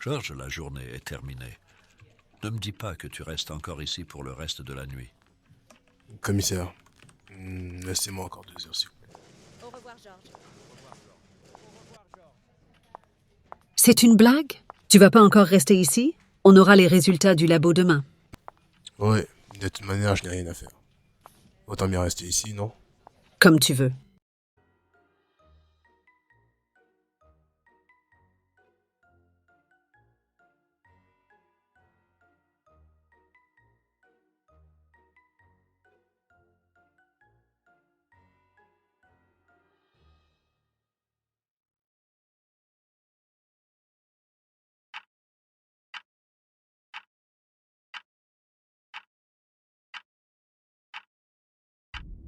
George, la journée est terminée. Ne me dis pas que tu restes encore ici pour le reste de la nuit. Commissaire, laissez-moi encore 2 heures, s'il vous plaît. Au revoir, George. C'est une blague? Tu vas pas encore rester ici? On aura les résultats du labo demain. Ouais, de toute manière, je n'ai rien à faire. Autant bien rester ici, non? Comme tu veux.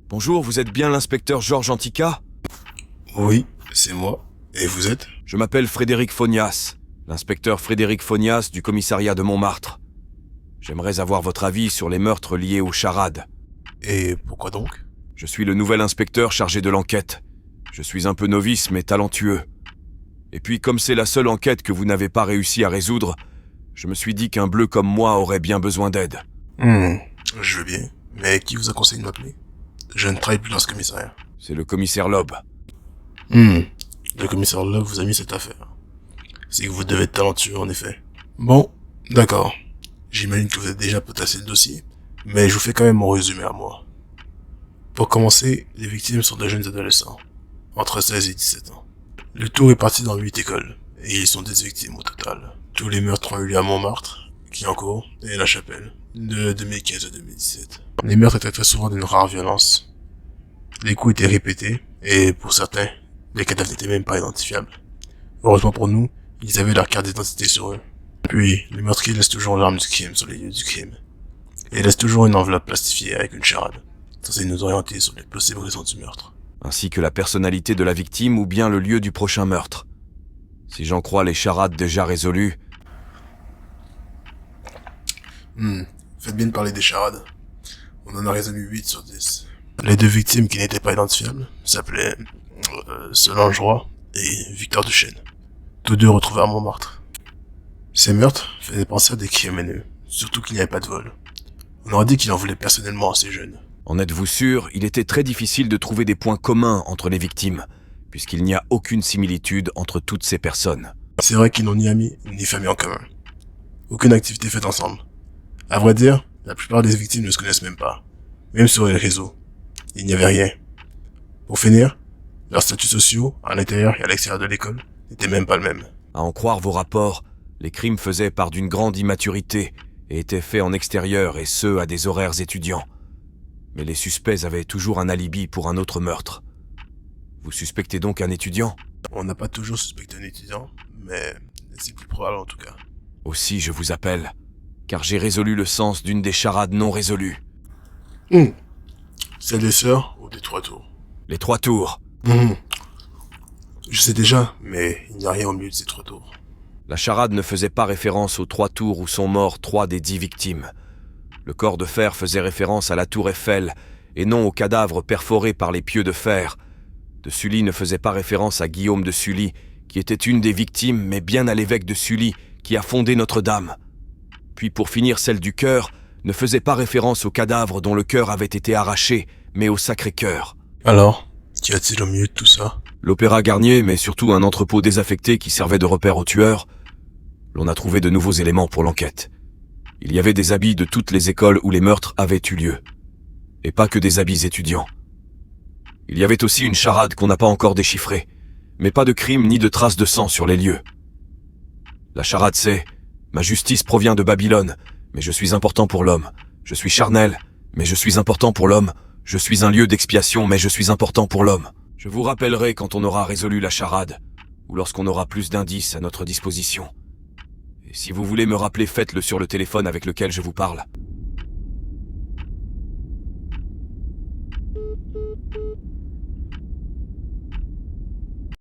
Bonjour, vous êtes bien l'inspecteur Georges Antica? Oui, c'est moi. Et vous êtes? Je m'appelle Frédéric Fognas, l'inspecteur Frédéric Fognas du commissariat de Montmartre. J'aimerais avoir votre avis sur les meurtres liés aux charades. Et pourquoi donc? Je suis le nouvel inspecteur chargé de l'enquête. Je suis un peu novice mais talentueux. Et puis comme c'est la seule enquête que vous n'avez pas réussi à résoudre, je me suis dit qu'un bleu comme moi aurait bien besoin d'aide. Je veux bien. Mais qui vous a conseillé de m'appeler? Je ne travaille plus dans ce commissariat. C'est le commissaire Loeb. Le commissaire Love vous a mis cette affaire. C'est que vous devez être talentueux, en effet. Bon, d'accord. J'imagine que vous avez déjà potassé le dossier, mais je vous fais quand même mon résumé à moi. Pour commencer, les victimes sont de jeunes adolescents, entre 16 et 17 ans. Le tout est parti dans 8 écoles, et ils sont 10 victimes au total. Tous les meurtres ont eu lieu à Montmartre, Clignancourt et La Chapelle, de 2015 à 2017. Les meurtres étaient très souvent d'une rare violence. Les coups étaient répétés, et pour certains, les cadavres n'étaient même pas identifiables. Heureusement pour nous, ils avaient leur carte d'identité sur eux. Puis, les meurtriers laissent toujours l'arme du crime sur les lieux du crime. Et laissent toujours une enveloppe plastifiée avec une charade, censée nous orienter sur les possibles raisons du meurtre. Ainsi que la personnalité de la victime ou bien le lieu du prochain meurtre. Si j'en crois les charades déjà résolues... Faites bien de parler des charades. On en a résolu 8 sur 10. Les 2 victimes qui n'étaient pas identifiables s'appelaient Solange Roy et Victor Duchesne. Tous deux retrouvés à Montmartre. Ces meurtres faisaient penser à des crimes haineux, surtout qu'il n'y avait pas de vol. On aurait dit qu'il en voulait personnellement à ces jeunes. En êtes-vous sûr, il était très difficile de trouver des points communs entre les victimes, puisqu'il n'y a aucune similitude entre toutes ces personnes. C'est vrai qu'ils n'ont ni amis, ni famille en commun. Aucune activité faite ensemble. À vrai dire, la plupart des victimes ne se connaissent même pas. Même sur les réseaux. Il n'y avait rien. Pour finir, leurs statuts sociaux, à l'intérieur et à l'extérieur de l'école, n'étaient même pas le même. À en croire vos rapports, les crimes faisaient part d'une grande immaturité et étaient faits en extérieur et ce, à des horaires étudiants. Mais les suspects avaient toujours un alibi pour un autre meurtre. Vous suspectez donc un étudiant? On n'a pas toujours suspecté un étudiant, mais c'est plus probable en tout cas. Aussi je vous appelle, car j'ai résolu le sens d'une des charades non résolues. Celle des sœurs ou des 3 tours? Les 3 tours. Je sais déjà, mais il n'y a rien au milieu de ces 3 tours. La charade ne faisait pas référence aux 3 tours où sont morts 3 des 10 victimes. Le corps de fer faisait référence à la tour Eiffel, et non au cadavre perforé par les pieux de fer. De Sully ne faisait pas référence à Guillaume de Sully, qui était une des victimes, mais bien à l'évêque de Sully, qui a fondé Notre-Dame. Puis pour finir, celle du cœur ne faisait pas référence au cadavre dont le cœur avait été arraché, mais au Sacré-Cœur. Alors, qu'y a-t-il au milieu de tout ça? L'Opéra Garnier, mais surtout un entrepôt désaffecté qui servait de repère aux tueurs. L'on a trouvé de nouveaux éléments pour l'enquête. Il y avait des habits de toutes les écoles où les meurtres avaient eu lieu. Et pas que des habits étudiants. Il y avait aussi une charade qu'on n'a pas encore déchiffrée, mais pas de crime ni de traces de sang sur les lieux. La charade c'est « Ma justice provient de Babylone, mais je suis important pour l'homme. Je suis charnel, mais je suis important pour l'homme. Je suis un lieu d'expiation, mais je suis important pour l'homme. » Je vous rappellerai quand on aura résolu la charade, ou lorsqu'on aura plus d'indices à notre disposition. Et si vous voulez me rappeler, faites-le sur le téléphone avec lequel je vous parle.